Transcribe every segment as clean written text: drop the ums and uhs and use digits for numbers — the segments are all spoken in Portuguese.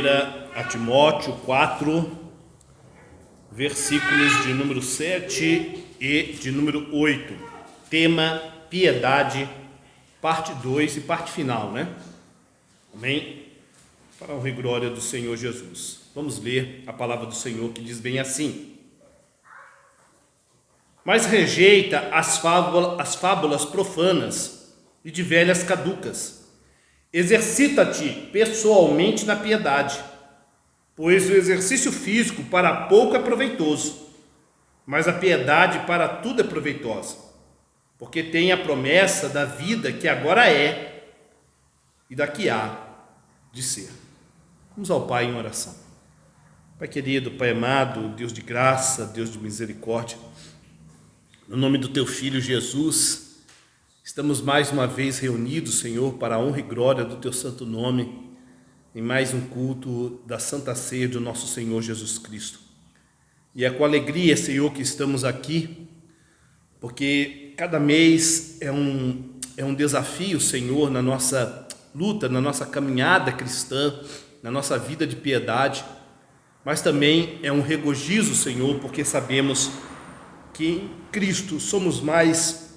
a Timóteo 4, versículos de número 7 e de número 8. Tema: piedade, parte 2 e parte final, né? Amém? Para a honra e glória do Senhor Jesus. Vamos ler a palavra do Senhor, que diz bem assim: mas rejeita as fábulas profanas e de velhas caducas. Exercita-te pessoalmente na piedade, pois o exercício físico para pouco é proveitoso, mas a piedade para tudo é proveitosa, porque tem a promessa da vida que agora é e da que há de ser. Vamos ao Pai em oração. Pai querido, Pai amado, Deus de graça, Deus de misericórdia, no nome do Teu Filho Jesus, estamos mais uma vez reunidos, Senhor, para a honra e glória do Teu santo nome, em mais um culto da Santa Ceia do nosso Senhor Jesus Cristo. E é com alegria, Senhor, que estamos aqui, porque cada mês é um desafio, Senhor, na nossa luta, na nossa caminhada cristã, na nossa vida de piedade, mas também é um regozijo, Senhor, porque sabemos que em Cristo somos mais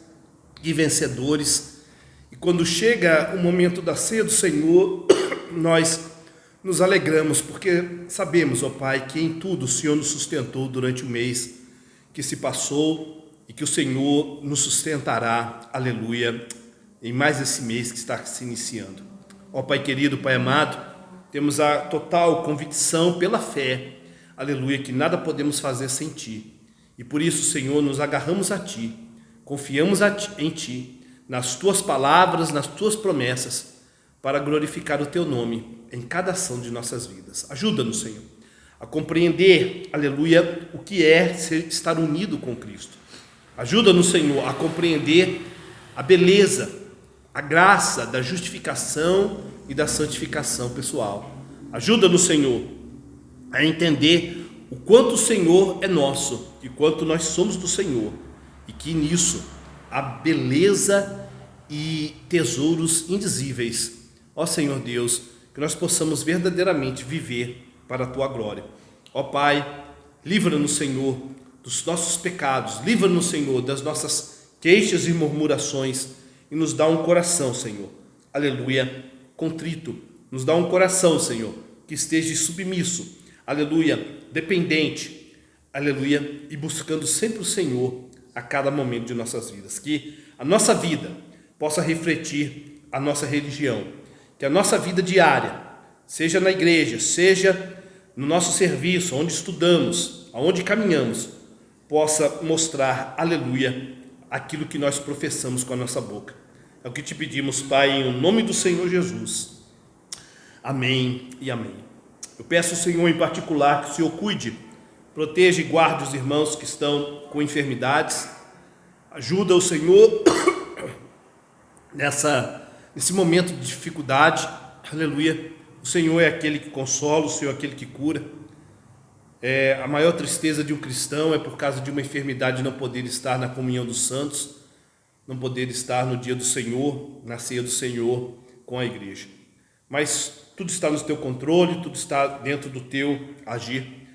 que vencedores, e quando chega o momento da ceia do Senhor, nós nos alegramos, porque sabemos, ó Pai, que em tudo o Senhor nos sustentou durante o mês que se passou, e que o Senhor nos sustentará, aleluia, em mais esse mês que está se iniciando. Ó Pai querido, Pai amado, temos a total convicção pela fé, aleluia, que nada podemos fazer sem Ti, e por isso, Senhor, nos agarramos a Ti, confiamos em Ti, nas Tuas palavras, nas Tuas promessas, para glorificar o Teu nome em cada ação de nossas vidas. Ajuda-nos, Senhor, a compreender, aleluia, o que é estar unido com Cristo. Ajuda-nos, Senhor, a compreender a beleza, a graça da justificação e da santificação pessoal. Ajuda-nos, Senhor, a entender o quanto o Senhor é nosso e quanto nós somos do Senhor, e que nisso há beleza e tesouros indizíveis. Ó Senhor Deus, que nós possamos verdadeiramente viver para a Tua glória. Ó Pai, livra-nos, Senhor, dos nossos pecados, livra-nos, Senhor, das nossas queixas e murmurações, e nos dá um coração, Senhor, aleluia, contrito. Nos dá um coração, Senhor, que esteja submisso, aleluia, dependente, aleluia, e buscando sempre o Senhor a cada momento de nossas vidas. Que a nossa vida possa refletir a nossa religião, que a nossa vida diária, seja na igreja, seja no nosso serviço, onde estudamos, aonde caminhamos, possa mostrar, aleluia, aquilo que nós professamos com a nossa boca. É o que te pedimos, Pai, em nome do Senhor Jesus. Amém e amém. Eu peço ao Senhor em particular que o Senhor cuide, proteja e guarde os irmãos que estão com enfermidades. Ajuda o Senhor nesse momento de dificuldade, aleluia. O Senhor é aquele que consola, o Senhor é aquele que cura. A maior tristeza de um cristão é por causa de uma enfermidade não poder estar na comunhão dos santos, não poder estar no dia do Senhor, na ceia do Senhor com a igreja. Mas tudo está no Teu controle, tudo está dentro do Teu agir.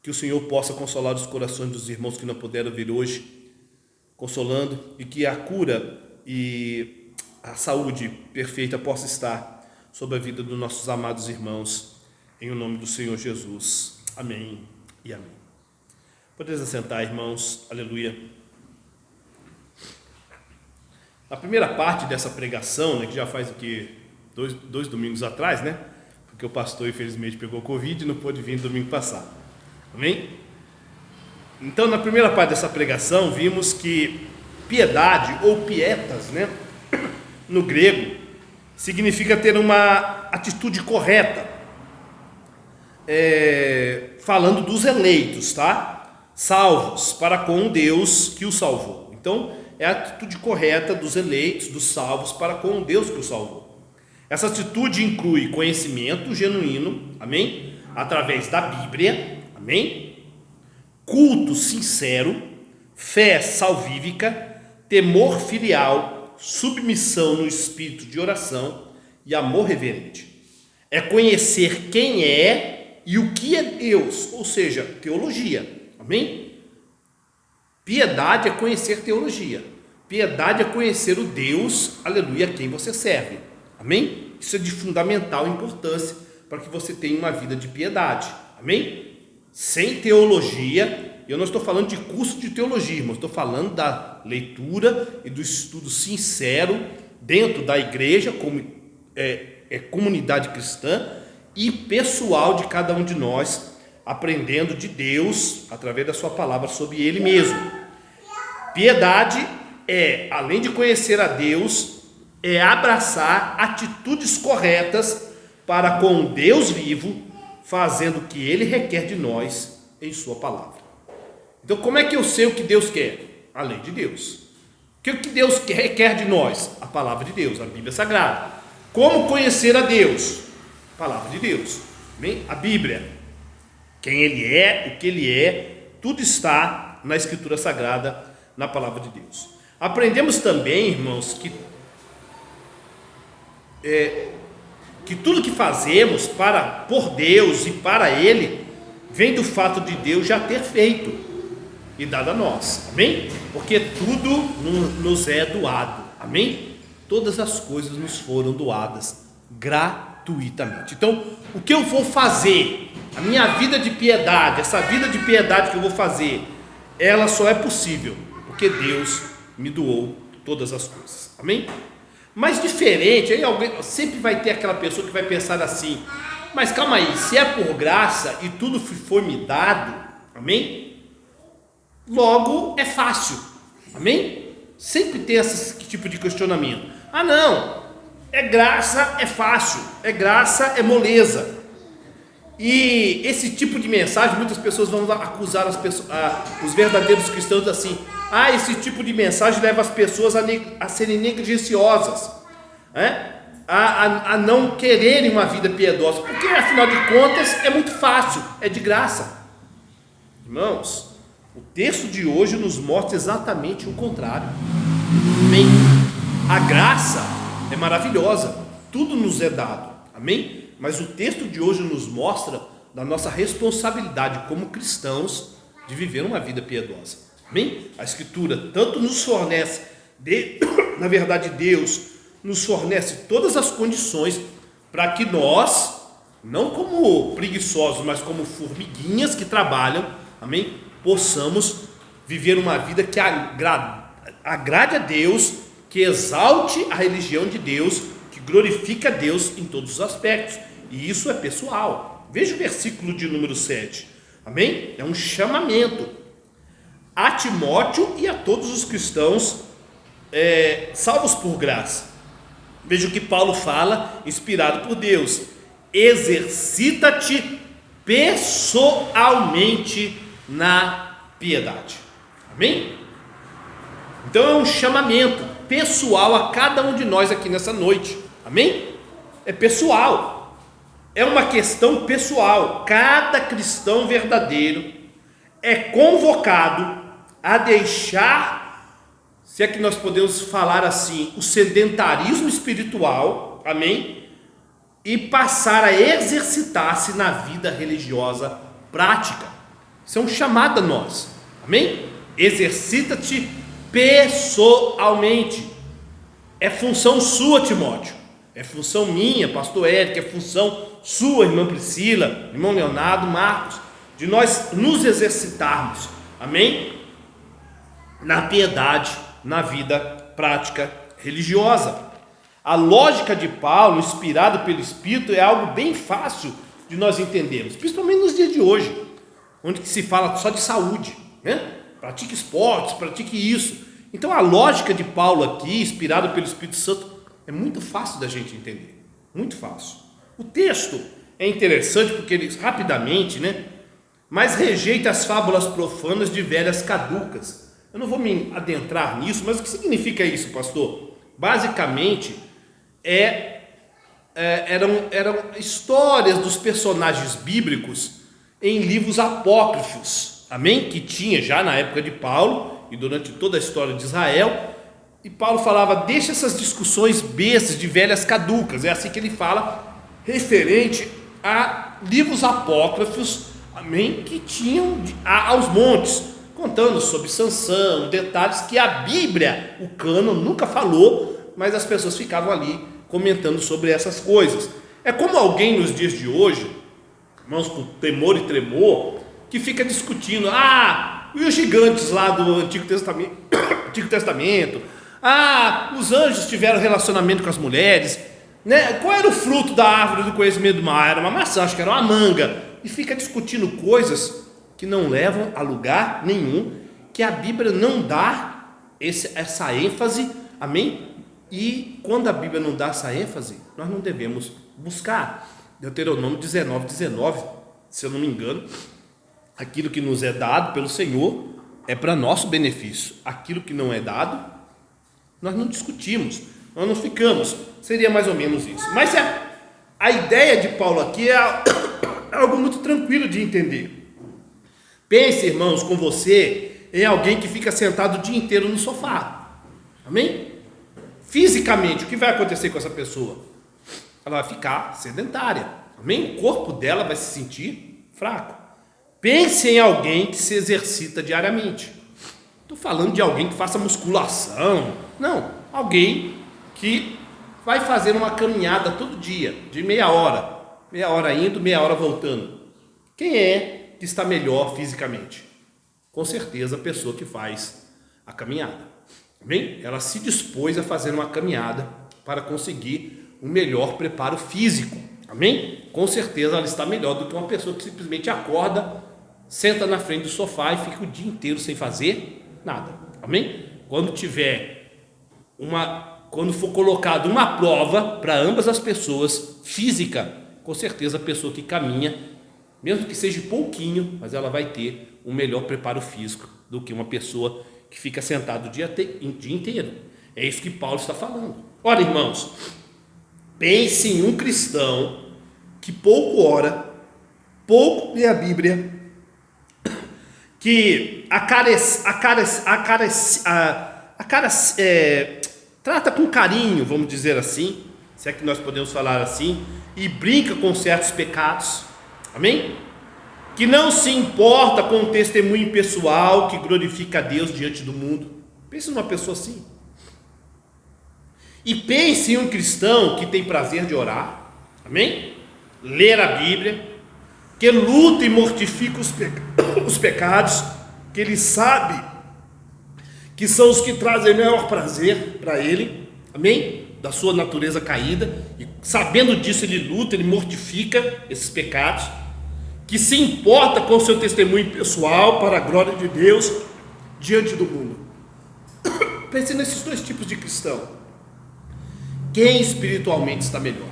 Que o Senhor possa consolar os corações dos irmãos que não puderam vir hoje, consolando, e que a cura e a saúde perfeita possa estar sobre a vida dos nossos amados irmãos, em o nome do Senhor Jesus. Amém e amém. Podeis assentar, irmãos, aleluia. A primeira parte dessa pregação, né, que já faz o que? Dois domingos atrás, né? Porque o pastor infelizmente pegou Covid e não pôde vir domingo passado. Amém? Então, na primeira parte dessa pregação, vimos que piedade ou pietas, né, no grego, significa ter uma atitude correta, falando dos eleitos, tá? Salvos para com Deus que os salvou. Então, é a atitude correta dos eleitos, dos salvos para com Deus que os salvou. Essa atitude inclui conhecimento genuíno, amém? Através da Bíblia, amém? Culto sincero, fé salvífica, temor filial, submissão no espírito de oração e amor reverente. é conhecer quem é e o que é Deus, ou seja, teologia. Amém? Piedade é conhecer teologia. Piedade é conhecer o Deus, aleluia, a quem você serve. Amém? Isso é de fundamental importância para que você tenha uma vida de piedade. Amém? Sem teologia, eu não estou falando de curso de teologia, mas estou falando da leitura e do estudo sincero dentro da igreja, como comunidade cristã e pessoal de cada um de nós, aprendendo de Deus através da sua palavra sobre Ele mesmo. Piedade é, além de conhecer a Deus, é abraçar atitudes corretas para com Deus vivo, fazendo o que Ele requer de nós em sua palavra. Então, como é que eu sei o que Deus quer? A lei de Deus. O que Deus requer de nós? A palavra de Deus, a Bíblia Sagrada. Como conhecer a Deus? A palavra de Deus. Amém? A Bíblia. Quem Ele é, o que Ele é, tudo está na Escritura Sagrada, na palavra de Deus. Aprendemos também, irmãos, que tudo que fazemos por Deus e para Ele, vem do fato de Deus já ter feito e dado a nós, amém? Porque tudo nos é doado, amém? Todas as coisas nos foram doadas gratuitamente. Então, o que eu vou fazer, a minha vida de piedade, essa vida de piedade que eu vou fazer, ela só é possível porque Deus me doou todas as coisas, amém? Mas diferente, aí sempre vai ter aquela pessoa que vai pensar assim: mas calma aí, se é por graça e tudo foi me dado, amém? Logo é fácil, amém? Sempre tem esse tipo de questionamento. Ah não, é graça, é fácil, é graça, é moleza. E esse tipo de mensagem, muitas pessoas vão acusar os verdadeiros cristãos assim: esse tipo de mensagem leva as pessoas a serem negligenciosas, a não quererem uma vida piedosa, porque afinal de contas é muito fácil, é de graça. Irmãos, o texto de hoje nos mostra exatamente o contrário. Amém? A graça é maravilhosa, tudo nos é dado, amém? Mas o texto de hoje nos mostra da nossa responsabilidade como cristãos de viver uma vida piedosa. Amém? A Escritura tanto nos fornece, na verdade Deus nos fornece todas as condições para que nós, não como preguiçosos, mas como formiguinhas que trabalham, amém? Possamos viver uma vida que agrade a Deus, que exalte a religião de Deus, que glorifica a Deus em todos os aspectos. E isso é pessoal. Veja o versículo de número 7. Amém? É um chamamento a Timóteo e a todos os cristãos salvos por graça. Veja o que Paulo fala, inspirado por Deus: exercita-te pessoalmente na piedade. Amém? Então é um chamamento pessoal a cada um de nós aqui nessa noite. Amém? É pessoal. É uma questão pessoal. Cada cristão verdadeiro é convocado a deixar, se é que nós podemos falar assim, o sedentarismo espiritual, amém? E passar a exercitar-se na vida religiosa prática. Isso é um chamado a nós, amém? Exercita-te pessoalmente. É função sua, Timóteo. É função minha, pastor Érico, é função sua, irmã Priscila, irmão Leonardo, Marcos, de nós nos exercitarmos, amém? Na piedade, na vida prática religiosa. A lógica de Paulo, inspirada pelo Espírito, é algo bem fácil de nós entendermos, principalmente nos dias de hoje, onde se fala só de saúde, né? Pratique esportes, pratique isso. Então a lógica de Paulo aqui, inspirada pelo Espírito Santo, é muito fácil da gente entender, muito fácil. O texto é interessante porque ele rapidamente, mas rejeita as fábulas profanas de velhas caducas. Eu não vou me adentrar nisso, mas o que significa isso, pastor? Basicamente, eram histórias dos personagens bíblicos em livros apócrifos, amém? Que tinha já na época de Paulo e durante toda a história de Israel. E Paulo falava: deixa essas discussões bestas de velhas caducas, é assim que ele fala referente a livros apócrifos, amém, que tinham aos montes, contando sobre Sansão, detalhes que a Bíblia, o cânon, nunca falou, mas as pessoas ficavam ali comentando sobre essas coisas. É como alguém nos dias de hoje, irmãos, com temor e tremor, que fica discutindo, e os gigantes lá do Antigo Testamento, os anjos tiveram relacionamento com as mulheres, né? Qual era o fruto da árvore do conhecimento do mal? Era uma maçã, acho que era uma manga, e fica discutindo coisas que não levam a lugar nenhum, que a Bíblia não dá essa ênfase, amém? E quando a Bíblia não dá essa ênfase, nós não devemos buscar. Deuteronômio 19, se eu não me engano, aquilo que nos é dado pelo Senhor é para nosso benefício, aquilo que não é dado, nós não discutimos, nós não ficamos, seria mais ou menos isso. Mas a ideia de Paulo aqui é algo muito tranquilo de entender. Pense, irmãos, com você em alguém que fica sentado o dia inteiro no sofá, amém? Fisicamente, o que vai acontecer com essa pessoa? Ela vai ficar sedentária, amém? O corpo dela vai se sentir fraco. Pense em alguém que se exercita diariamente. Estou falando de alguém que faça musculação, não, alguém que vai fazer uma caminhada todo dia, de meia hora indo, meia hora voltando. Quem é que está melhor fisicamente? Com certeza a pessoa que faz a caminhada, amém? Ela se dispôs a fazer uma caminhada para conseguir um melhor preparo físico, amém? Com certeza ela está melhor do que uma pessoa que simplesmente acorda, senta na frente do sofá e fica o dia inteiro sem fazer nada, amém? Quando for colocado uma prova para ambas as pessoas, física, com certeza a pessoa que caminha, mesmo que seja pouquinho, mas ela vai ter um melhor preparo físico do que uma pessoa que fica sentada o dia inteiro. É isso que Paulo está falando. Ora, irmãos, pense em um cristão que pouco ora, pouco lê a Bíblia, que trata com carinho, vamos dizer assim, se é que nós podemos falar assim, e brinca com certos pecados, amém? Que não se importa com o testemunho pessoal que glorifica a Deus diante do mundo. Pense numa pessoa assim. E pense em um cristão que tem prazer de orar, amém? Ler a Bíblia, que luta e mortifica os pecados, que ele sabe que são os que trazem maior prazer para ele, amém? Da sua natureza caída, e sabendo disso ele luta, ele mortifica esses pecados, que se importa com o seu testemunho pessoal para a glória de Deus diante do mundo. Pense nesses dois tipos de cristão. Quem espiritualmente está melhor?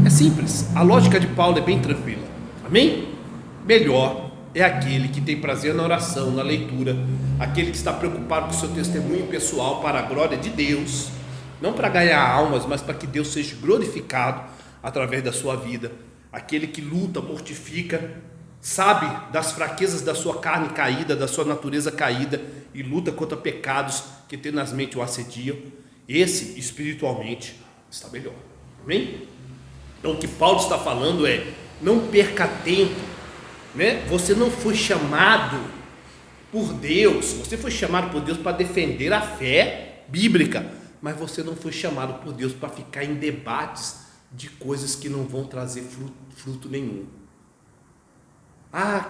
É simples, a lógica de Paulo é bem tranquila, amém? Melhor é aquele que tem prazer na oração, na leitura, aquele que está preocupado com o seu testemunho pessoal para a glória de Deus, não para ganhar almas, mas para que Deus seja glorificado através da sua vida, aquele que luta, mortifica, sabe das fraquezas da sua carne caída, da sua natureza caída, e luta contra pecados que tenazmente o assediam. Esse espiritualmente está melhor, amém? Então o que Paulo está falando é: não perca tempo, né? Você não foi chamado por Deus, você foi chamado por Deus para defender a fé bíblica, mas você não foi chamado por Deus para ficar em debates de coisas que não vão trazer fruto nenhum.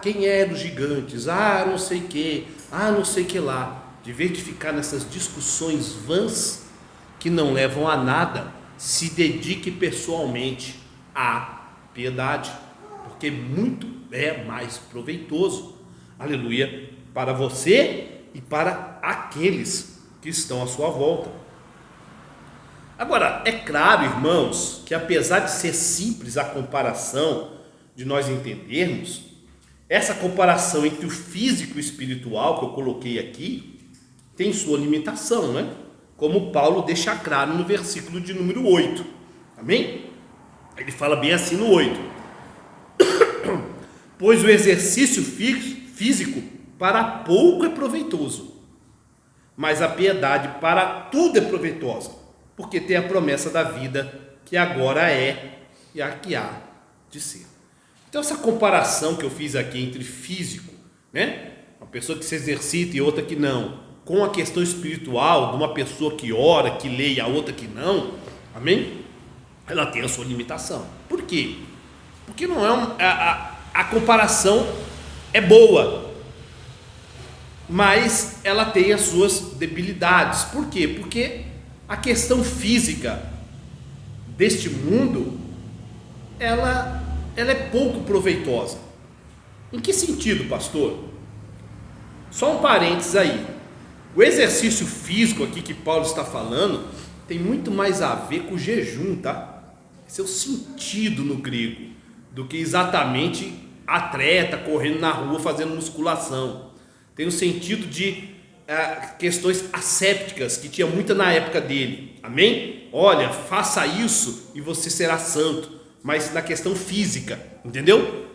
Quem eram os gigantes? Não sei o que, não sei o que lá. De vez de ficar nessas discussões vãs que não levam a nada, se dedique pessoalmente à piedade, porque muito é mais proveitoso, aleluia, para você e para aqueles que estão à sua volta. Agora, é claro, irmãos, que apesar de ser simples a comparação, de nós entendermos, essa comparação entre o físico e o espiritual que eu coloquei aqui, tem sua limitação, né? Como Paulo deixa claro no versículo de número 8, amém? Ele fala bem assim no 8: pois o exercício físico para pouco é proveitoso, mas a piedade para tudo é proveitosa, porque tem a promessa da vida que agora é, e e a que há de ser. Então essa comparação que eu fiz aqui entre físico, né? Uma pessoa que se exercita e outra que não, com a questão espiritual de uma pessoa que ora, que lê e a outra que não, amém? Ela tem a sua limitação. Por quê? Porque não é a comparação é boa, mas ela tem as suas debilidades. Por quê? Porque a questão física deste mundo, ela é pouco proveitosa. Em que sentido, pastor? Só um parênteses aí. O exercício físico aqui que Paulo está falando tem muito mais a ver com o jejum, tá? Esse é o sentido no grego, do que exatamente atleta correndo na rua fazendo musculação. Tem o sentido de questões assépticas que tinha muita na época dele. Amém? Olha, faça isso e você será santo. Mas na questão física, entendeu?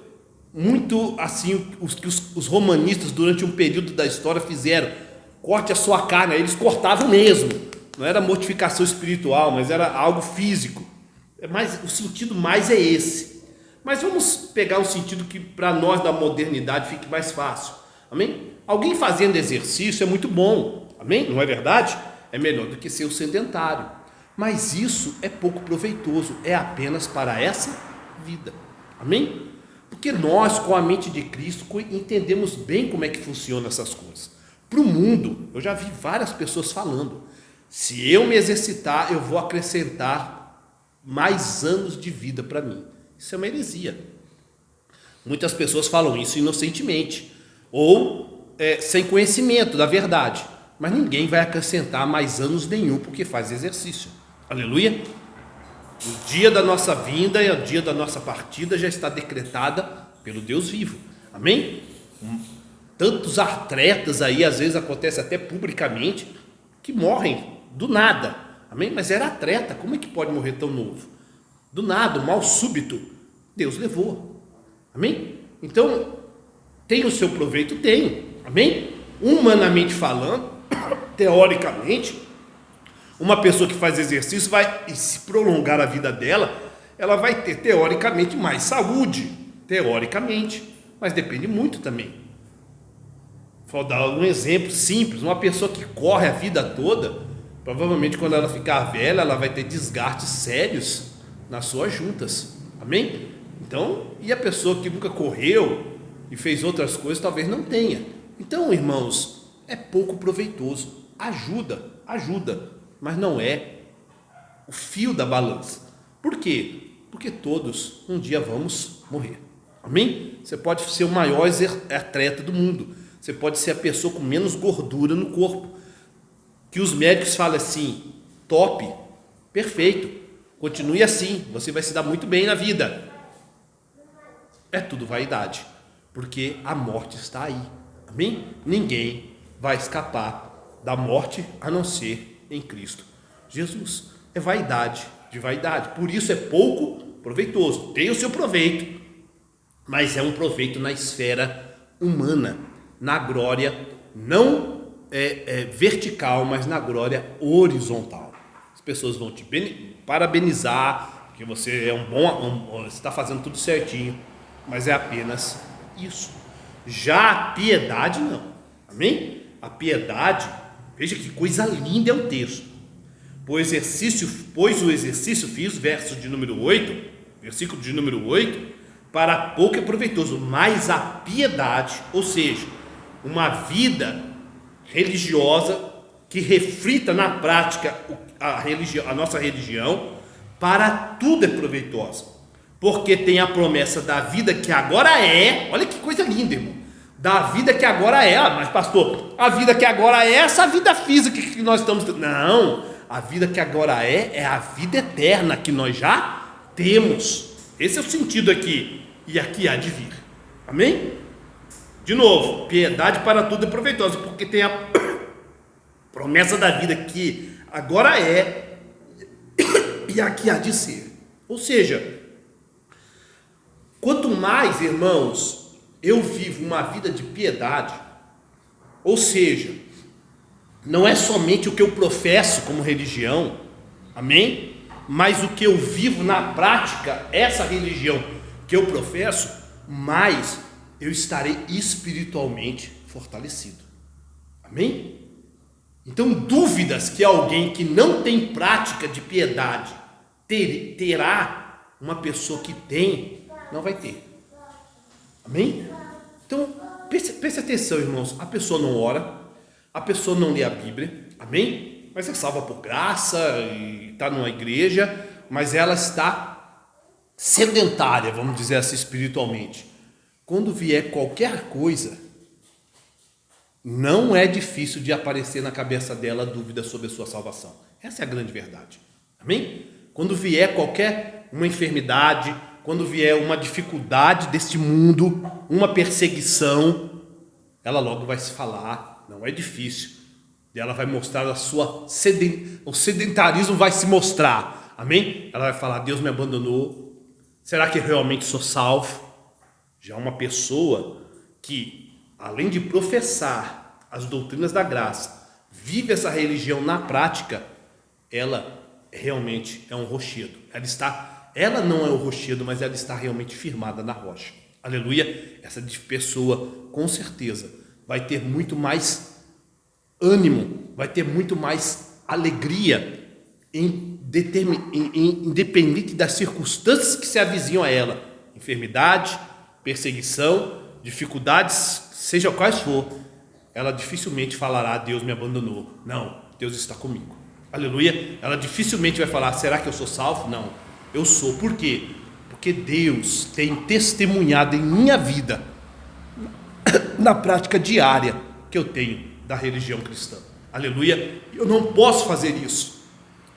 Muito assim os que os romanistas durante um período da história fizeram. Corte a sua carne, eles cortavam mesmo. Não era mortificação espiritual, mas era algo físico. Mas o sentido mais é esse. Mas vamos pegar um sentido que para nós da modernidade fique mais fácil. Amém? Alguém fazendo exercício é muito bom. Amém? Não é verdade? É melhor do que ser o sedentário. Mas isso é pouco proveitoso. É apenas para essa vida. Amém? Porque nós, com a mente de Cristo, entendemos bem como é que funcionam essas coisas. Para o mundo, eu já vi várias pessoas falando: se eu me exercitar, eu vou acrescentar mais anos de vida para mim. Isso é uma heresia. Muitas pessoas falam isso inocentemente ou sem conhecimento da verdade, mas ninguém vai acrescentar mais anos nenhum porque faz exercício. Aleluia. O dia da nossa vinda e o dia da nossa partida já está decretada pelo Deus vivo. Amém? Tantos atletas aí, às vezes acontece até publicamente, que morrem do nada. Amém? Mas era atleta, como é que pode morrer tão novo? Do nada, um mal súbito, Deus levou. Amém? Então, tem o seu proveito? Tem. Amém? Humanamente falando, teoricamente, uma pessoa que faz exercício vai se prolongar a vida dela, ela vai ter teoricamente mais saúde, teoricamente, mas depende muito também. Vou dar um exemplo simples: uma pessoa que corre a vida toda, provavelmente quando ela ficar velha, ela vai ter desgastes sérios nas suas juntas. Amém? Então, e a pessoa que nunca correu e fez outras coisas, talvez não tenha. Então, irmãos, é pouco proveitoso. Ajuda, mas não é o fio da balança. Por quê? Porque todos um dia vamos morrer. Amém? Você pode ser o maior atleta do mundo, você pode ser a pessoa com menos gordura no corpo, que os médicos falam assim: top, perfeito, continue assim, você vai se dar muito bem na vida. É tudo vaidade, porque a morte está aí. Amém? Ninguém vai escapar da morte a não ser em Cristo Jesus. É vaidade de vaidade, por isso é pouco proveitoso. Tem o seu proveito, mas é um proveito na esfera humana, na glória não vertical, mas na glória horizontal. As pessoas vão te parabenizar, porque você é você está fazendo tudo certinho, mas é apenas isso. Já a piedade não. Amém? A piedade, veja que coisa linda é o texto. Pois o exercício fiz, versículo de número 8, para pouco é proveitoso, mas a piedade, ou seja, uma vida religiosa que reflita na prática a nossa religião, para tudo é proveitosa, porque tem a promessa da vida que agora é. Olha que coisa linda, irmão. Da vida que agora é. Mas pastor, a vida que agora é essa vida física que nós estamos... Não, a vida que agora é a vida eterna que nós já temos. Esse é o sentido aqui. E aqui há de vir. Amém? De novo, piedade para tudo é proveitosa, porque tem a promessa da vida que agora é e aqui há de ser. Ou seja, quanto mais, irmãos, eu vivo uma vida de piedade, ou seja, não é somente o que eu professo como religião, amém? mais o que eu vivo na prática, essa religião que eu professo, mais eu estarei espiritualmente fortalecido. Amém? Então, dúvidas que alguém que não tem prática de piedade terá, uma pessoa que tem, não vai ter. Amém? Então, preste atenção, irmãos. A pessoa não ora, a pessoa não lê a Bíblia, amém? Mas é salva por graça e está numa igreja, mas ela está sedentária, vamos dizer assim, espiritualmente. Quando vier qualquer coisa, não é difícil de aparecer na cabeça dela dúvida sobre a sua salvação. Essa é a grande verdade. Amém? Quando vier qualquer uma enfermidade, quando vier uma dificuldade deste mundo, uma perseguição, ela logo vai se falar, não é difícil. Ela vai mostrar o sedentarismo vai se mostrar. Amém? Ela vai falar, Deus me abandonou. Será que eu realmente sou salvo? Já uma pessoa que, além de professar as doutrinas da graça, vive essa religião na prática, ela realmente é um rochedo. Ela não é um rochedo, mas ela está realmente firmada na rocha. Aleluia! Essa pessoa, com certeza, vai ter muito mais ânimo, vai ter muito mais alegria, independente das circunstâncias que se avizinham a ela. Enfermidade, perseguição, dificuldades, seja quais for, ela dificilmente falará, Deus me abandonou. Não, Deus está comigo. Aleluia. Ela dificilmente vai falar, será que eu sou salvo? Não, eu sou. Por quê? Porque Deus tem testemunhado em minha vida, na prática diária que eu tenho da religião cristã. Aleluia. Eu não posso fazer isso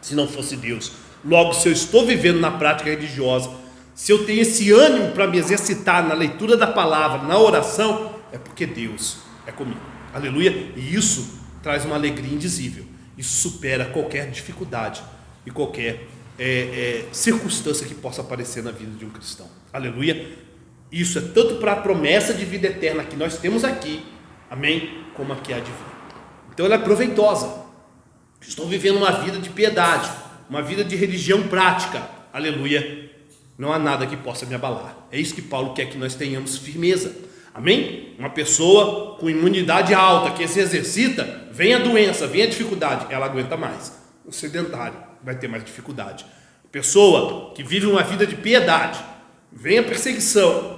se não fosse Deus. Logo, se eu estou vivendo na prática religiosa, se eu tenho esse ânimo para me exercitar na leitura da palavra, na oração, é porque Deus é comigo. Aleluia. E isso traz uma alegria indizível. Isso supera qualquer dificuldade e qualquer circunstância que possa aparecer na vida de um cristão. Aleluia. Isso é tanto para a promessa de vida eterna que nós temos aqui, amém, como a que há de vir. Então ela é proveitosa. Estou vivendo uma vida de piedade, uma vida de religião prática. Aleluia. Não há nada que possa me abalar. É isso que Paulo quer que nós tenhamos firmeza. Amém? Uma pessoa com imunidade alta, que se exercita, vem a doença, vem a dificuldade, ela aguenta mais. O sedentário vai ter mais dificuldade. Pessoa que vive uma vida de piedade, vem a perseguição,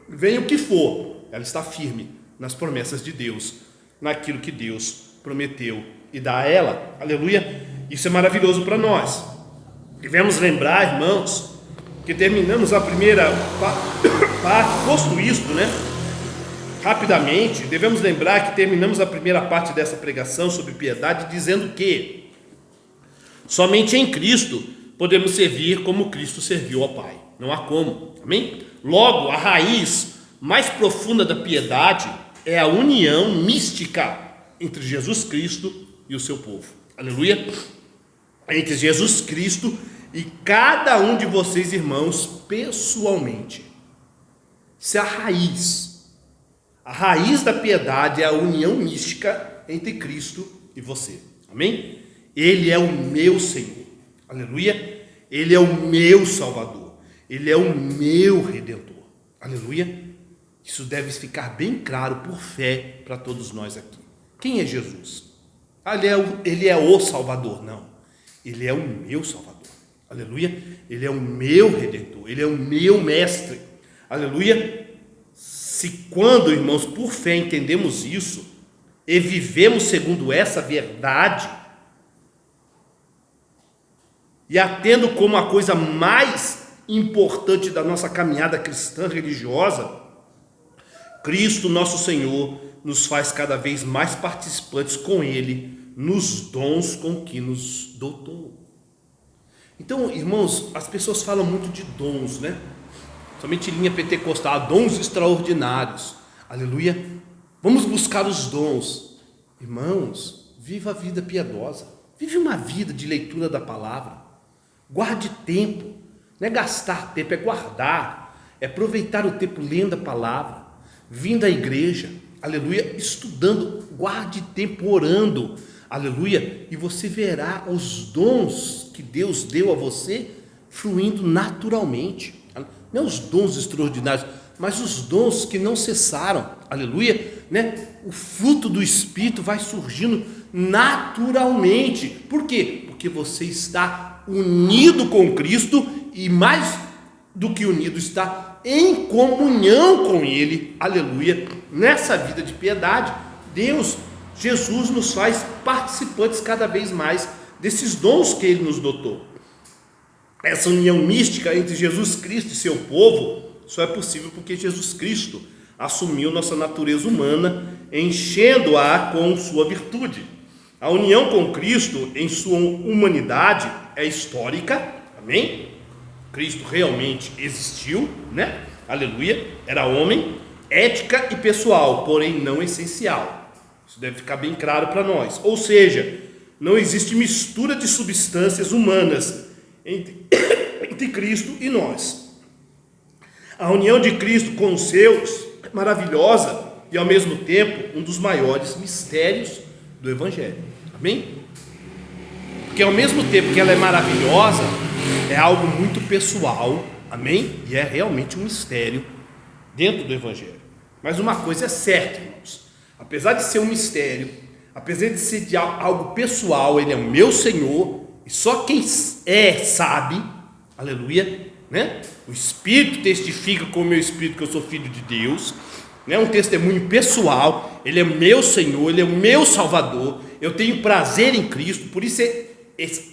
vem o que for, ela está firme nas promessas de Deus, naquilo que Deus prometeu e dá a ela. Aleluia. Isso é maravilhoso para nós. Devemos lembrar, irmãos, que terminamos a primeira parte, posto isto, né? Rapidamente, devemos lembrar que terminamos a primeira parte dessa pregação sobre piedade dizendo que somente em Cristo podemos servir como Cristo serviu ao Pai. Não há como, amém? Logo, a raiz mais profunda da piedade é a união mística entre Jesus Cristo e o seu povo. Aleluia! Entre Jesus Cristo e cada um de vocês, irmãos, pessoalmente. Isso é a raiz. A raiz da piedade é a união mística entre Cristo e você. Amém? Ele é o meu Senhor. Aleluia. Ele é o meu Salvador. Ele é o meu Redentor. Aleluia. Isso deve ficar bem claro por fé para todos nós aqui. Quem é Jesus? Ele é o Salvador? Não. Ele é o meu Salvador. Aleluia. Ele é o meu Redentor. Ele é o meu Mestre. Aleluia. Se quando, irmãos, por fé entendemos isso e vivemos segundo essa verdade e a tendo como a coisa mais importante da nossa caminhada cristã religiosa, Cristo nosso Senhor nos faz cada vez mais participantes com Ele nos dons com que nos dotou. Então, irmãos, as pessoas falam muito de dons, né? Somente linha pentecostal, dons extraordinários. Aleluia. Vamos buscar os dons. Irmãos, viva a vida piedosa. Vive uma vida de leitura da palavra. Guarde tempo. Não é gastar tempo, é guardar. É aproveitar o tempo lendo a palavra, vindo à igreja. Aleluia. Estudando. Guarde tempo orando. aleluia, e você verá os dons que Deus deu a você fluindo naturalmente. Não os dons extraordinários, mas os dons que não cessaram, aleluia, né? O fruto do Espírito vai surgindo naturalmente. Por quê? Porque você está unido com Cristo e mais do que unido, está em comunhão com Ele, aleluia, nessa vida de piedade. Jesus nos faz participantes cada vez mais desses dons que Ele nos dotou. Essa união mística entre Jesus Cristo e seu povo só é possível porque Jesus Cristo assumiu nossa natureza humana, enchendo-a com sua virtude. A união com Cristo em sua humanidade é histórica, amém? Cristo realmente existiu, né? Aleluia, era homem, ética e pessoal, porém não essencial. Isso deve ficar bem claro para nós. Ou seja, não existe mistura de substâncias humanas entre Cristo e nós. A união de Cristo com os seus é maravilhosa e ao mesmo tempo um dos maiores mistérios do Evangelho, amém? Porque ao mesmo tempo que ela é maravilhosa, é algo muito pessoal, amém? E é realmente um mistério dentro do Evangelho. Mas uma coisa é certa, irmãos, apesar de ser um mistério, apesar de ser de algo pessoal, Ele é o meu Senhor, e só quem sabe, aleluia, né? O Espírito testifica com o meu Espírito que eu sou filho de Deus, né? Um testemunho pessoal. Ele é meu Senhor, Ele é o meu Salvador, eu tenho prazer em Cristo, por isso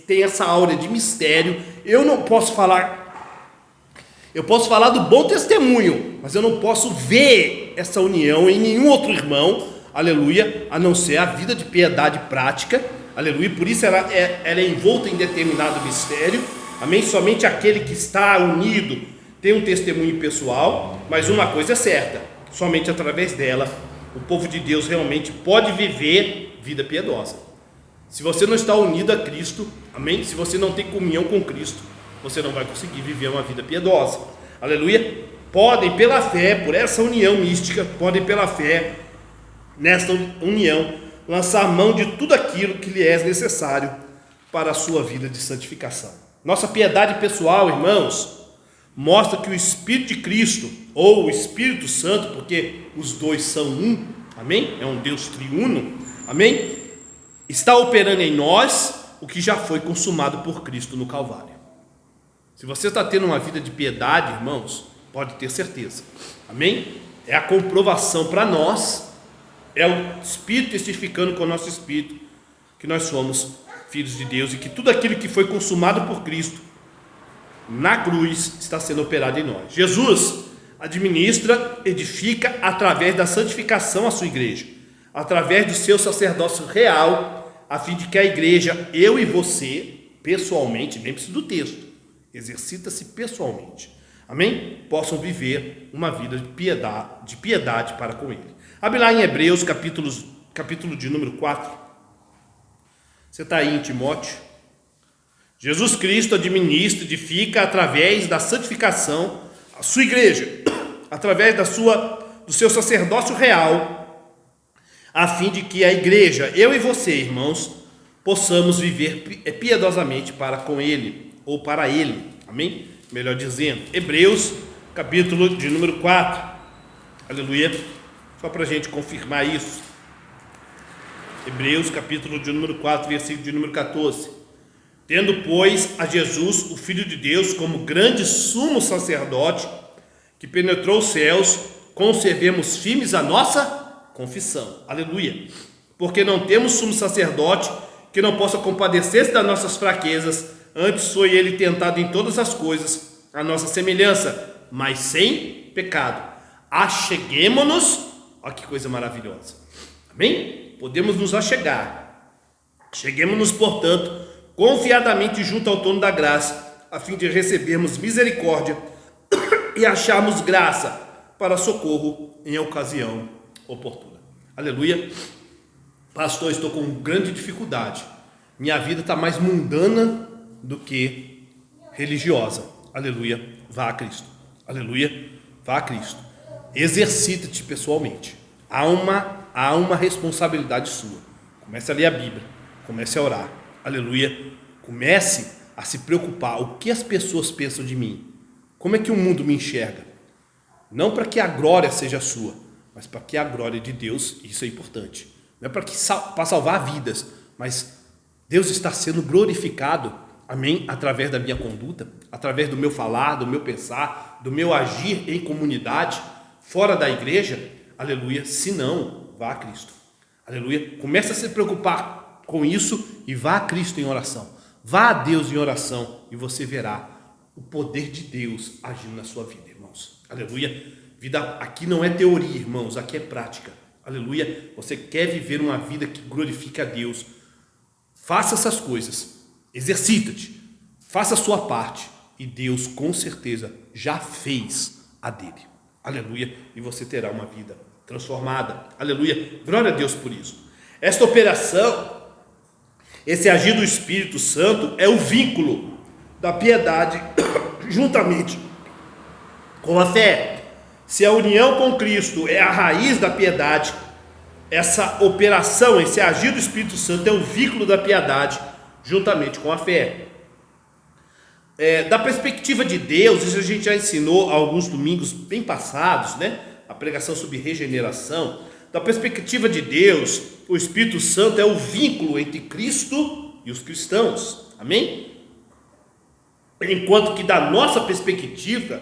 tem essa aura de mistério. Eu posso falar do bom testemunho, mas eu não posso ver essa união em nenhum outro irmão, aleluia, a não ser a vida de piedade prática, aleluia. Por isso ela é envolta em determinado mistério, amém? Somente aquele que está unido tem um testemunho pessoal, mas uma coisa é certa: somente através dela o povo de Deus realmente pode viver vida piedosa. Se você não está unido a Cristo, amém? Se você não tem comunhão com Cristo, você não vai conseguir viver uma vida piedosa, aleluia. Podem pela fé, por essa união mística, podem pela fé, nesta união, lançar mão de tudo aquilo que lhe é necessário para a sua vida de santificação. Nossa piedade pessoal, irmãos, mostra que o Espírito de Cristo, ou o Espírito Santo, porque os dois são um, amém? É um Deus triuno, amém? Está operando em nós o que já foi consumado por Cristo no Calvário. Se você está tendo uma vida de piedade, irmãos, pode ter certeza, amém? É a comprovação para nós, é o Espírito testificando com o nosso Espírito que nós somos filhos de Deus e que tudo aquilo que foi consumado por Cristo na cruz está sendo operado em nós. Jesus administra, edifica através da santificação a sua igreja, através do seu sacerdócio real, a fim de que a igreja, eu e você, pessoalmente, lembre-se do texto, exercita-se pessoalmente, amém? Possam viver uma vida de piedade para com Ele. Abre lá em Hebreus, capítulo de número 4. Você está aí em Timóteo. Jesus Cristo administra, edifica através da santificação a sua igreja, através do seu sacerdócio real, a fim de que a igreja, eu e você, irmãos, possamos viver piedosamente para com Ele, ou para Ele, amém? Melhor dizendo, Hebreus, capítulo de número 4, aleluia, só para a gente confirmar isso. Hebreus, capítulo de número 4, versículo de número 14. Tendo, pois, a Jesus, o Filho de Deus, como grande sumo sacerdote, que penetrou os céus, conservemos firmes a nossa confissão, aleluia, porque não temos sumo sacerdote que não possa compadecer-se das nossas fraquezas, antes foi ele tentado em todas as coisas, a nossa semelhança, mas sem pecado. Acheguemo-nos, olha que coisa maravilhosa, amém? Podemos nos achegar, cheguemos-nos, portanto, confiadamente junto ao trono da graça, a fim de recebermos misericórdia e acharmos graça para socorro em ocasião oportuna. Aleluia. Pastor, estou com grande dificuldade. Minha vida está mais mundana do que religiosa. Aleluia. Vá a Cristo. Aleluia. Vá a Cristo. Exercita-te pessoalmente. Há uma responsabilidade sua. Comece a ler a Bíblia. Comece a orar. Aleluia. Comece a se preocupar. O que as pessoas pensam de mim? Como é que o mundo me enxerga? Não para que a glória seja sua, mas para que a glória de Deus, isso é importante. Não é para salvar vidas, mas Deus está sendo glorificado, amém? Através da minha conduta, através do meu falar, do meu pensar, do meu agir em comunidade, fora da igreja, aleluia. Se não, vá a Cristo, aleluia. Comece a se preocupar com isso e vá a Cristo em oração, vá a Deus em oração e você verá o poder de Deus agindo na sua vida, irmãos, aleluia. Vida aqui não é teoria, irmãos, aqui é prática, aleluia. Você quer viver uma vida que glorifique a Deus, faça essas coisas, exercita-te, faça a sua parte e Deus com certeza já fez a dele, aleluia, e você terá uma vida transformada, aleluia, glória a Deus por isso. Esta operação, esse agir do Espírito Santo é o vínculo da piedade juntamente com a fé. Se a união com Cristo é a raiz da piedade, essa operação, esse agir do Espírito Santo é o vínculo da piedade juntamente com a fé. Da perspectiva de Deus, isso a gente já ensinou há alguns domingos bem passados, né? A pregação sobre regeneração. Da perspectiva de Deus, o Espírito Santo é o vínculo entre Cristo e os cristãos, amém? Enquanto que da nossa perspectiva,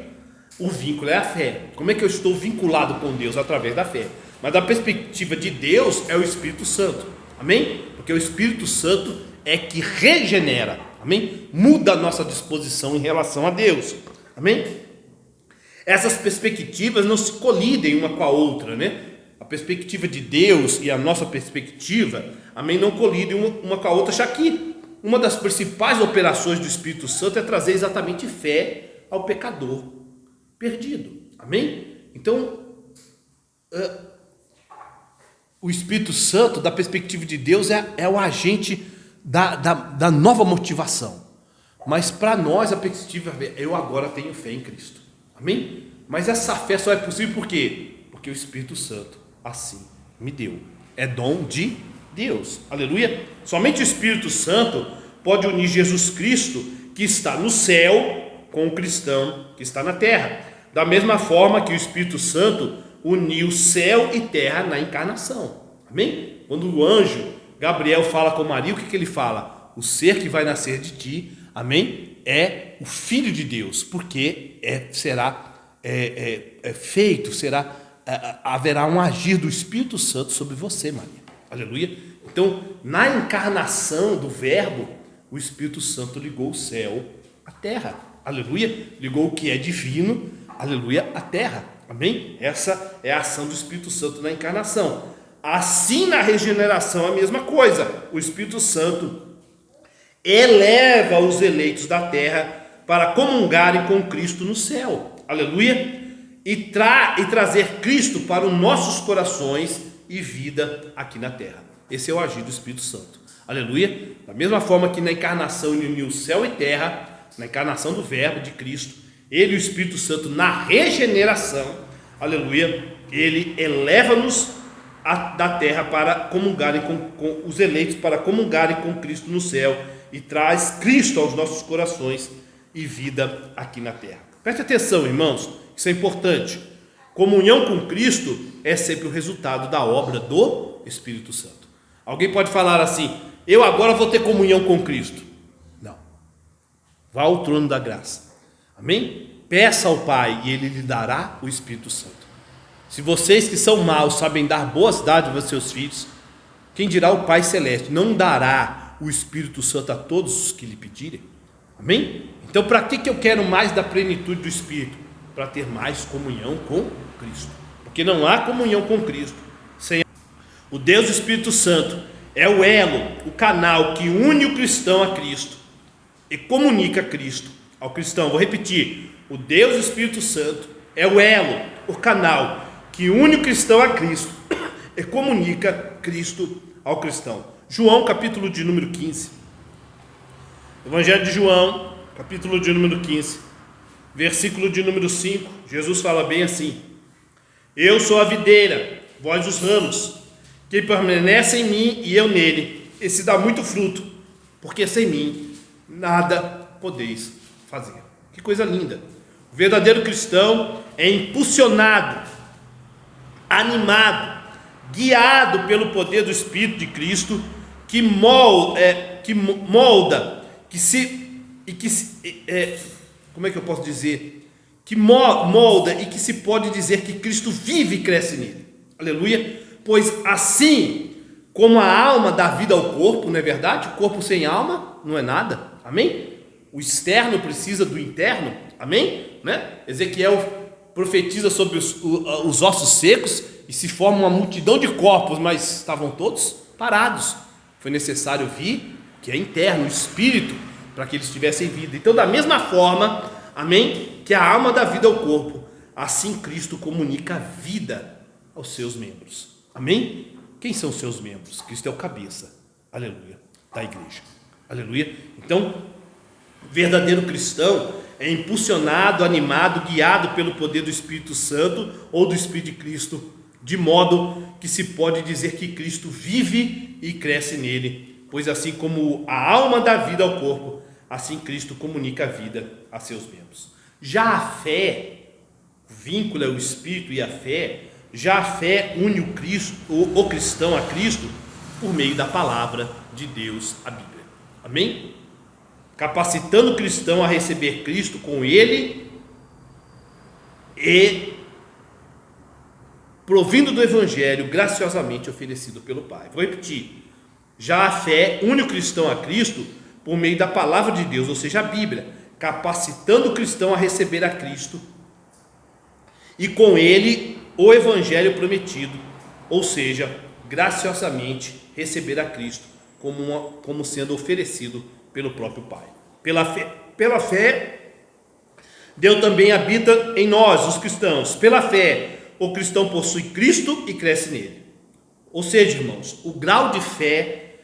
o vínculo é a fé. Como é que eu estou vinculado com Deus? Através da fé. Mas da perspectiva de Deus é o Espírito Santo, amém? Porque o Espírito Santo é que regenera, amém? Muda a nossa disposição em relação a Deus, amém? Essas perspectivas não se colidem uma com a outra, né? A perspectiva de Deus e a nossa perspectiva, amém, não colidem uma com a outra, já que uma das principais operações do Espírito Santo é trazer exatamente fé ao pecador perdido, amém? Então, o Espírito Santo, da perspectiva de Deus, é o agente da nova motivação. Mas para nós a perspectiva é: eu agora tenho fé em Cristo, amém? Mas essa fé só é possível por quê? Porque o Espírito Santo assim me deu. É dom de Deus, aleluia. Somente o Espírito Santo pode unir Jesus Cristo, que está no céu, com o cristão que está na terra. Da mesma forma que o Espírito Santo uniu céu e terra na encarnação, amém? Quando o anjo Gabriel fala com Maria, o que ele fala? O ser que vai nascer de ti, amém? É o Filho de Deus, porque haverá um agir do Espírito Santo sobre você, Maria, aleluia. Então, na encarnação do Verbo, o Espírito Santo ligou o céu à terra, aleluia, ligou o que é divino, aleluia, à terra, amém? Essa é a ação do Espírito Santo na encarnação. Assim, na regeneração, a mesma coisa. O Espírito Santo eleva os eleitos da terra para comungarem com Cristo no céu, aleluia, e trazer Cristo para os nossos corações e vida aqui na terra. Esse é o agir do Espírito Santo, aleluia. Da mesma forma que na encarnação ele uniu céu e terra, na encarnação do Verbo de Cristo, ele e o Espírito Santo na regeneração, aleluia, ele eleva-nos da terra para comungarem com os eleitos, para comungarem com Cristo no céu, e traz Cristo aos nossos corações e vida aqui na terra. Preste atenção, irmãos, isso é importante. Comunhão com Cristo é sempre o resultado da obra do Espírito Santo. Alguém pode falar assim: eu agora vou ter comunhão com Cristo. Não. Vá ao trono da graça, amém? Peça ao Pai e Ele lhe dará o Espírito Santo. Se vocês que são maus sabem dar boas dádivas aos seus filhos, quem dirá o Pai Celeste não dará o Espírito Santo a todos os que lhe pedirem? Amém? Então, para que eu quero mais da plenitude do Espírito? Para ter mais comunhão com Cristo. Porque não há comunhão com Cristo sem o Deus Espírito Santo. É o elo, o canal que une o cristão a Cristo e comunica Cristo ao cristão. Vou repetir: o Deus Espírito Santo é o elo, o canal que une o cristão a Cristo e comunica Cristo ao cristão. João, capítulo de número 15. Evangelho de João, capítulo de número 15, versículo de número 5. Jesus fala bem assim: eu sou a videira, vós os ramos. Quem permanece em mim e eu nele, esse dá muito fruto, porque sem mim nada podeis fazer. Que coisa linda! O verdadeiro cristão é impulsionado, animado, guiado pelo poder do Espírito de Cristo, que molda, como é que eu posso dizer? Que molda e que se pode dizer que Cristo vive e cresce nele. Aleluia! Pois assim como a alma dá vida ao corpo, não é verdade? O corpo sem alma não é nada. Amém? O externo precisa do interno. Amém? Né? Ezequiel profetiza sobre os ossos secos e se forma uma multidão de corpos, mas estavam todos parados. Foi necessário vir, que é interno, o espírito, para que eles tivessem vida. Então, da mesma forma, amém, que a alma dá vida ao corpo, assim Cristo comunica a vida aos seus membros. Amém? Quem são os seus membros? Cristo é o cabeça, aleluia, da igreja. Aleluia. Então, o verdadeiro cristão é impulsionado, animado, guiado pelo poder do Espírito Santo ou do Espírito de Cristo, de modo que se pode dizer que Cristo vive e cresce nele, pois assim como a alma dá vida ao corpo, assim Cristo comunica a vida a seus membros. Já a fé, o vínculo é o Espírito e a fé, já a fé une o cristão a Cristo por meio da palavra de Deus, a Bíblia. Amém? Capacitando o cristão a receber Cristo com ele e provindo do Evangelho graciosamente oferecido pelo Pai. Vou repetir. Já a fé une o cristão a Cristo por meio da palavra de Deus, ou seja, a Bíblia, capacitando o cristão a receber a Cristo e com ele o Evangelho prometido, ou seja, graciosamente receber a Cristo como sendo oferecido pelo próprio Pai. Pela fé, Deus também habita em nós, os cristãos. Pela fé, o cristão possui Cristo e cresce nele. Ou seja, irmãos, o grau de fé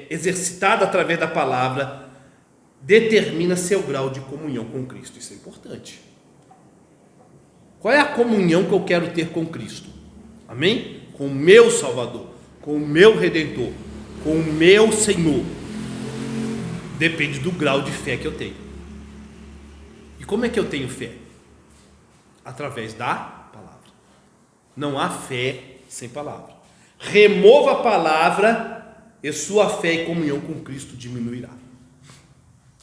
exercitado através da palavra determina seu grau de comunhão com Cristo. Isso é importante. Qual é a comunhão que eu quero ter com Cristo? Amém? Com o meu Salvador, com o meu Redentor, com o meu Senhor. Depende do grau de fé que eu tenho. E como é que eu tenho fé? Através da palavra. Não há fé sem palavra. Remova a palavra e sua fé e comunhão com Cristo diminuirá.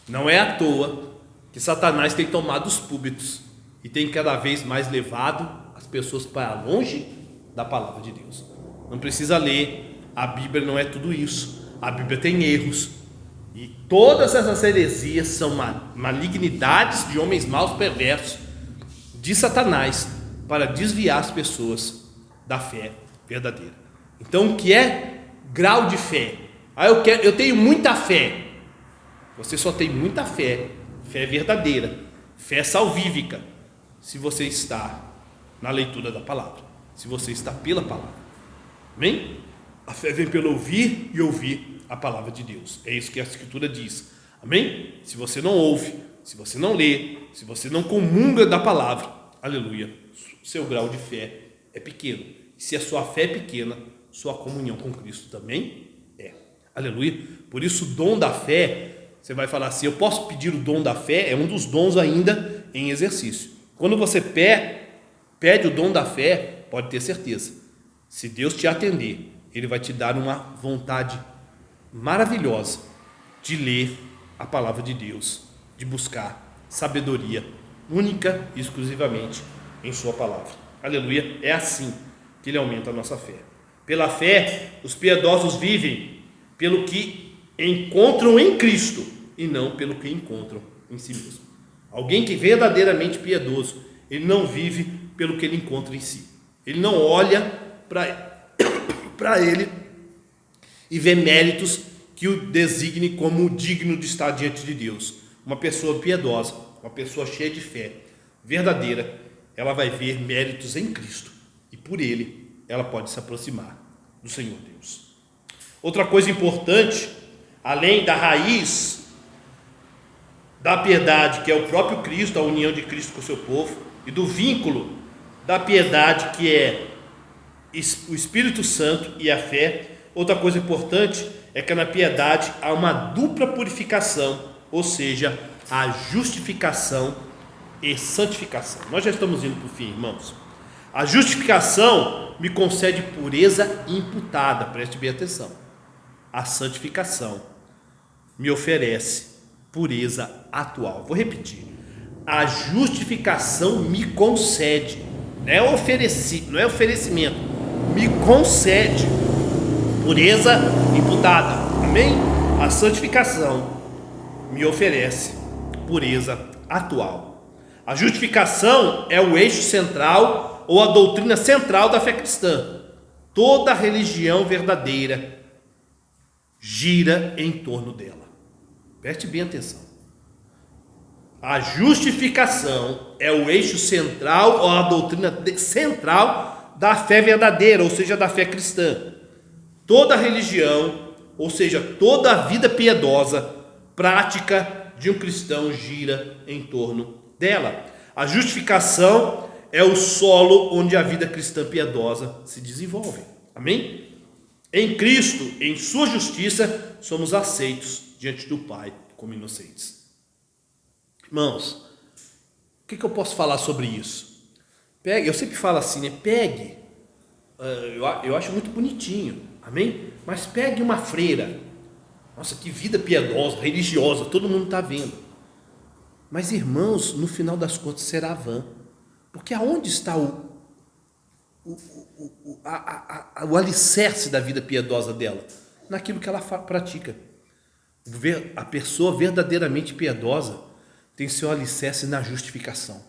Não é à toa que Satanás tem tomado os púlpitos e tem cada vez mais levado as pessoas para longe da palavra de Deus. Não precisa ler, a Bíblia não é tudo isso. A Bíblia tem erros. E todas essas heresias são malignidades de homens maus perversos de Satanás para desviar as pessoas da fé verdadeira. Então, o que é grau de fé? Eu tenho muita fé. Você só tem muita fé, fé verdadeira, fé salvífica, se você está na leitura da palavra, se você está pela palavra. Amém? A fé vem pelo ouvir e ouvir a palavra de Deus. É isso que a Escritura diz. Amém? Se você não ouve, se você não lê, se você não comunga da palavra, aleluia, seu grau de fé é pequeno. Se a sua fé é pequena, sua comunhão com Cristo também é. Aleluia. Por isso o dom da fé, você vai falar assim, eu posso pedir o dom da fé, é um dos dons ainda em exercício. Quando você pede o dom da fé, pode ter certeza, se Deus te atender, Ele vai te dar uma vontade maravilhosa de ler a palavra de Deus, de buscar sabedoria única e exclusivamente em sua palavra. Aleluia. É assim que Ele aumenta a nossa fé. Pela fé, os piedosos vivem pelo que encontram em Cristo e não pelo que encontram em si mesmo. Alguém que é verdadeiramente piedoso, ele não vive pelo que ele encontra em si. Ele não olha para ele e vê méritos que o designe como digno de estar diante de Deus. Uma pessoa piedosa, uma pessoa cheia de fé verdadeira, ela vai ver méritos em Cristo e por ele ela pode se aproximar do Senhor Deus. Outra coisa importante, além da raiz da piedade, que é o próprio Cristo, a união de Cristo com o seu povo, e do vínculo da piedade, que é o Espírito Santo e a fé, outra coisa importante é que na piedade há uma dupla purificação, ou seja, a justificação e santificação. Nós já estamos indo para o fim, irmãos. A justificação me concede pureza imputada, preste bem atenção. A santificação me oferece pureza atual. Vou repetir. A justificação me concede, não é oferecimento, me concede pureza imputada. Amém? A santificação me oferece pureza atual. A justificação é o eixo central ou a doutrina central da fé cristã. Toda religião verdadeira gira em torno dela. Preste bem atenção. A justificação é o eixo central ou a doutrina central da fé verdadeira, ou seja, da fé cristã. Toda religião, ou seja, toda a vida piedosa, prática de um cristão gira em torno dela. A justificação é o solo onde a vida cristã piedosa se desenvolve. Amém? Em Cristo, em sua justiça, somos aceitos diante do Pai como inocentes. Irmãos, o que eu posso falar sobre isso? Pegue, eu sempre falo assim, né? Pegue, eu acho muito bonitinho, amém? Mas pegue uma freira. Nossa, que vida piedosa, religiosa, todo mundo está vendo. Mas, irmãos, no final das contas será vã. Porque aonde está o alicerce da vida piedosa dela? Naquilo que ela pratica. A pessoa verdadeiramente piedosa tem seu alicerce na justificação.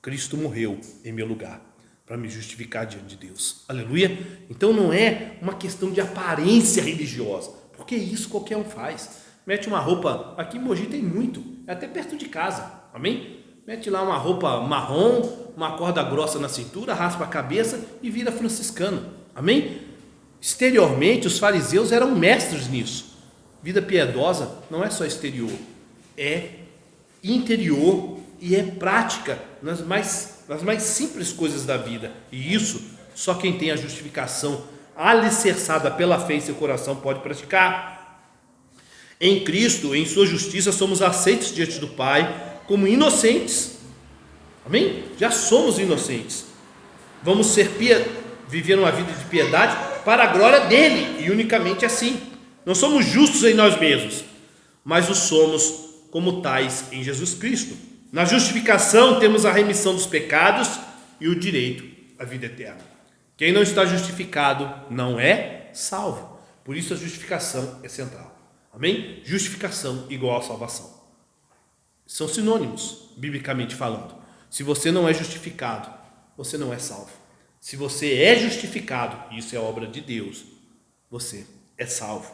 Cristo morreu em meu lugar para me justificar diante de Deus. Aleluia? Então não é uma questão de aparência religiosa, porque isso qualquer um faz. Mete uma roupa, aqui em Mogi tem muito, é até perto de casa, amém? Mete lá uma roupa marrom, uma corda grossa na cintura, raspa a cabeça e vira franciscano, amém? Exteriormente os fariseus eram mestres nisso. Vida piedosa não é só exterior, é interior e é prática nas mais simples coisas da vida. E isso só quem tem a justificação alicerçada pela fé em seu coração pode praticar. Em Cristo, em sua justiça, somos aceitos diante do Pai como inocentes. Amém? Já somos inocentes. Vamos viver uma vida de piedade para a glória dele, e unicamente assim. Não somos justos em nós mesmos, mas o somos como tais em Jesus Cristo. Na justificação temos a remissão dos pecados e o direito à vida eterna. Quem não está justificado não é salvo. Por isso a justificação é central. Amém? Justificação igual a salvação. São sinônimos, biblicamente falando. Se você não é justificado, você não é salvo. Se você é justificado, isso é obra de Deus, você é salvo.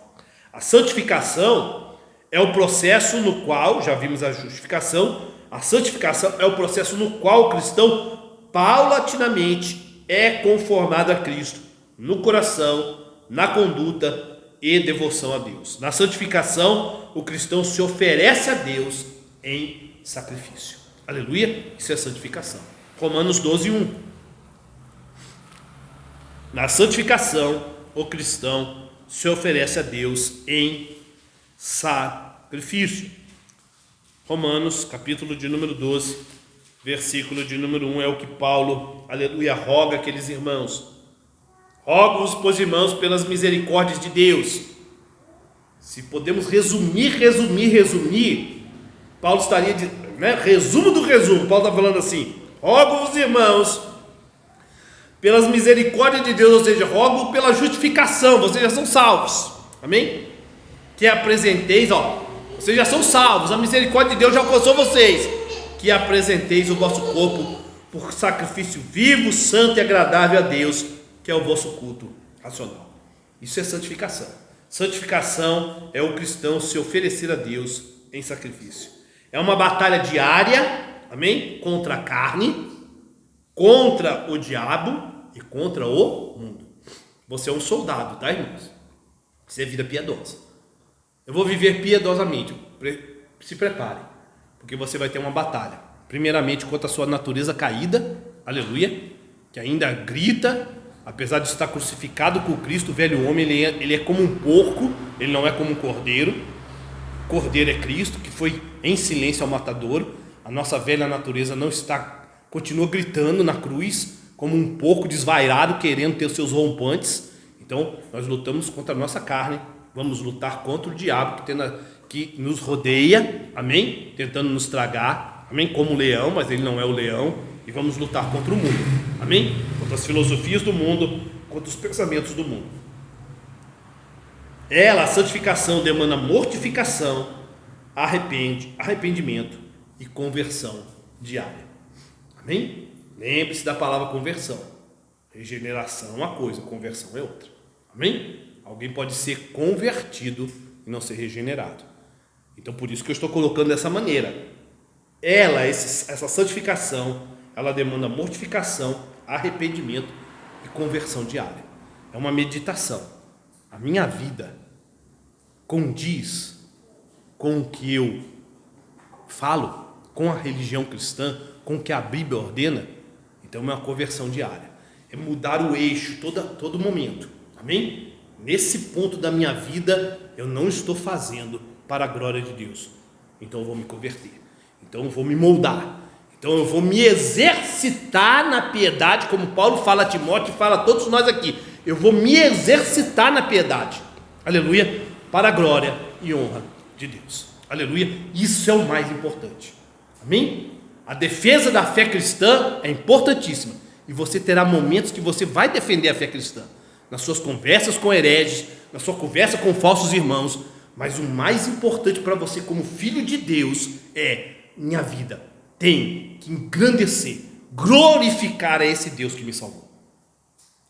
A santificação é o processo no qual, já vimos a justificação, a santificação é o processo no qual o cristão paulatinamente é conformado a Cristo no coração, na conduta e devoção a Deus. Na santificação, o cristão se oferece a Deus em sacrifício. Aleluia? Isso é santificação. Romanos 12:1. Na santificação, o cristão se oferece a Deus em sacrifício. Romanos, capítulo de número 12, versículo de número 1, é o que Paulo, aleluia, roga aqueles irmãos. Rogo-vos, pois, irmãos, pelas misericórdias de Deus. Se podemos resumir, Paulo estaria dizendo, né? Resumo do resumo, Paulo está falando assim: rogo-vos, irmãos, pelas misericórdias de Deus, ou seja, rogo pela justificação, vocês já são salvos, amém? Que apresenteis, vocês já são salvos, a misericórdia de Deus já alcançou vocês, que apresenteis o vosso corpo por sacrifício vivo, santo e agradável a Deus, que é o vosso culto racional. Isso é santificação. Santificação é o cristão se oferecer a Deus em sacrifício. É uma batalha diária, amém? Contra a carne, contra o diabo e contra o mundo. Você é um soldado, tá, irmãos? Isso é vida piedosa. Eu vou viver piedosamente. Se prepare, porque você vai ter uma batalha. Primeiramente contra a sua natureza caída, aleluia, que ainda grita, apesar de estar crucificado com Cristo, o velho homem ele é como um porco, ele não é como um cordeiro. O cordeiro é Cristo, que foi em silêncio ao matadouro. A nossa velha natureza não está, continua gritando na cruz, como um porco desvairado, querendo ter os seus rompantes. Então, nós lutamos contra a nossa carne, vamos lutar contra o diabo que nos rodeia, amém? Tentando nos tragar, amém? Como o leão, mas ele não é o leão, e vamos lutar contra o mundo, amém? Contra as filosofias do mundo, contra os pensamentos do mundo. A santificação demanda mortificação, arrependimento e conversão diária, amém? Lembre-se da palavra conversão. Regeneração é uma coisa, conversão é outra, amém? Alguém pode ser convertido e não ser regenerado. Então, por isso que eu estou colocando dessa maneira. Essa santificação, ela demanda mortificação, arrependimento e conversão diária. É uma meditação. A minha vida condiz com o que eu falo, com a religião cristã, com o que a Bíblia ordena. Então, é uma conversão diária. É mudar o eixo todo momento. Amém? Nesse ponto da minha vida, eu não estou fazendo para a glória de Deus. Então eu vou me converter. Então eu vou me moldar. Então eu vou me exercitar na piedade, como Paulo fala a Timóteo e fala a todos nós aqui. Eu vou me exercitar na piedade. Aleluia. Para a glória e honra de Deus. Aleluia. Isso é o mais importante. Amém? A defesa da fé cristã é importantíssima. E você terá momentos que você vai defender a fé cristã. Nas suas conversas com hereges, na sua conversa com falsos irmãos. Mas o mais importante para você como filho de Deus é: minha vida tem que engrandecer, glorificar a esse Deus que me salvou.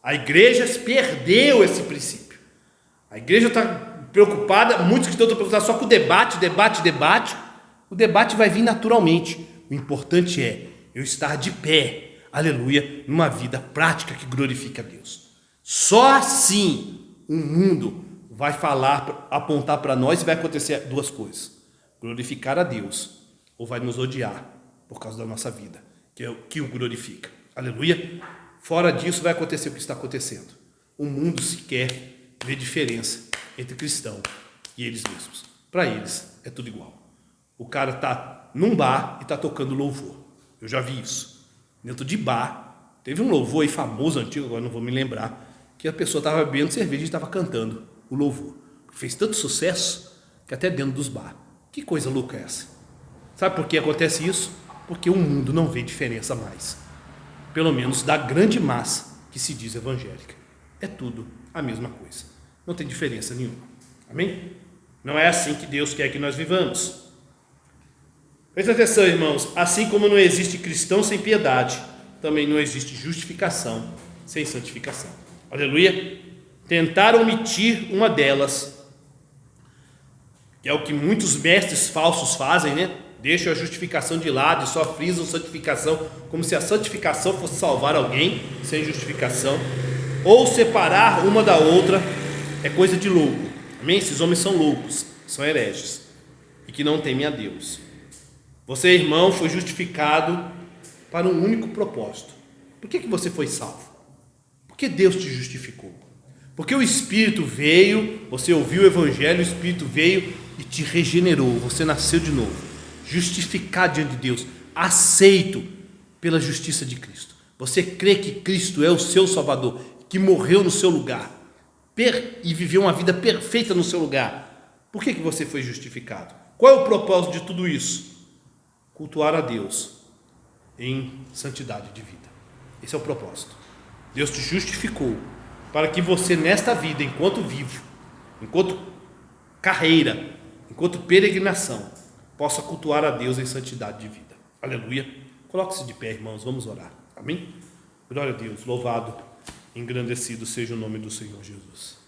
A igreja perdeu esse princípio. A igreja está preocupada, muitos cristãos estão preocupados só com o debate. O debate vai vir naturalmente. O importante é eu estar de pé, aleluia, numa vida prática que glorifica a Deus. Só assim o mundo vai apontar para nós e vai acontecer duas coisas: glorificar a Deus, ou vai nos odiar por causa da nossa vida, que o glorifica. Aleluia. Fora disso vai acontecer o que está acontecendo. O mundo sequer vê diferença entre cristão e eles mesmos. Para eles é tudo igual. O cara está num bar e está tocando louvor. Eu já vi isso. Dentro de bar, teve um louvor aí famoso, antigo, agora não vou me lembrar, que a pessoa estava bebendo cerveja e estava cantando o louvor. Fez tanto sucesso que até dentro dos bar. Que coisa louca é essa? Sabe por que acontece isso? Porque o mundo não vê diferença mais. Pelo menos da grande massa que se diz evangélica. É tudo a mesma coisa. Não tem diferença nenhuma. Amém? Não é assim que Deus quer que nós vivamos. Presta atenção, irmãos. Assim como não existe cristão sem piedade, também não existe justificação sem santificação. Aleluia. Tentar omitir uma delas, que é o que muitos mestres falsos fazem, né? Deixam a justificação de lado e só frisam santificação, como se a santificação fosse salvar alguém sem justificação. Ou separar uma da outra é coisa de louco. Amém? Esses homens são loucos, são hereges e que não temem a Deus. Você, irmão, foi justificado para um único propósito. Por que você foi salvo? Porque Deus te justificou. Porque o Espírito veio, você ouviu o Evangelho, o Espírito veio e te regenerou. Você nasceu de novo, justificado diante de Deus, aceito pela justiça de Cristo. Você crê que Cristo é o seu Salvador, que morreu no seu lugar e viveu uma vida perfeita no seu lugar. Por que você foi justificado? Qual é o propósito de tudo isso? Cultuar a Deus em santidade de vida. Esse é o propósito. Deus te justificou para que você nesta vida, enquanto vivo, enquanto carreira, enquanto peregrinação, possa cultuar a Deus em santidade de vida. Aleluia. Coloque-se de pé, irmãos, vamos orar. Amém? Glória a Deus, louvado, engrandecido seja o nome do Senhor Jesus.